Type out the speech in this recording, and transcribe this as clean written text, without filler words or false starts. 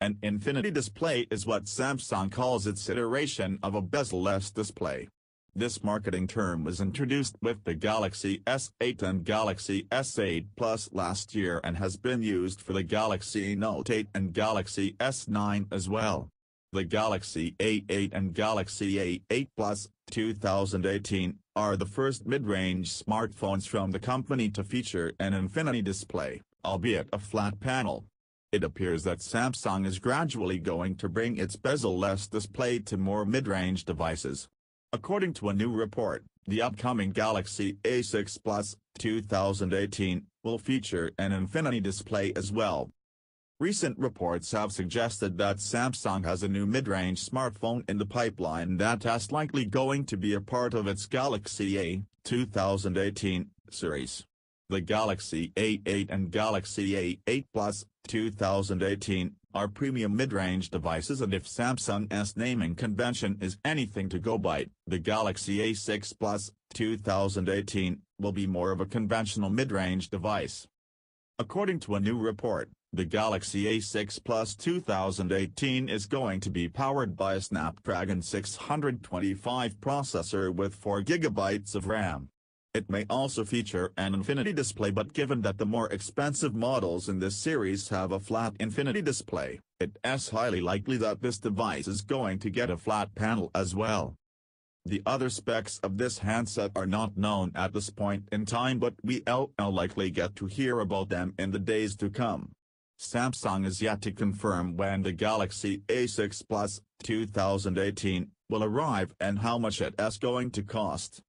An infinity display is what Samsung calls its iteration of a bezel-less display. This marketing term was introduced with the Galaxy S8 and Galaxy S8 Plus last year and has been used for the Galaxy Note 8 and Galaxy S9 as well. The Galaxy A8 and Galaxy A8 Plus 2018 are the first mid-range smartphones from the company to feature an infinity display, albeit a flat panel. It appears that Samsung is gradually going to bring its bezel-less display to more mid-range devices. According to a new report, the upcoming Galaxy A6 Plus 2018 will feature an infinity display as well. Recent reports have suggested that Samsung has a new mid-range smartphone in the pipeline that is likely going to be a part of its Galaxy A 2018 series. The Galaxy A8 and Galaxy A8 Plus 2018 are premium mid-range devices, and if Samsung's naming convention is anything to go by, the Galaxy A6 Plus 2018 will be more of a conventional mid-range device. According to a new report, the Galaxy A6 Plus 2018 is going to be powered by a Snapdragon 625 processor with 4 GB of RAM. It may also feature an infinity display, but given that the more expensive models in this series have a flat infinity display, it's highly likely that this device is going to get a flat panel as well. The other specs of this handset are not known at this point in time, but we'll likely get to hear about them in the days to come. Samsung is yet to confirm when the Galaxy A6 Plus 2018 will arrive and how much it's going to cost.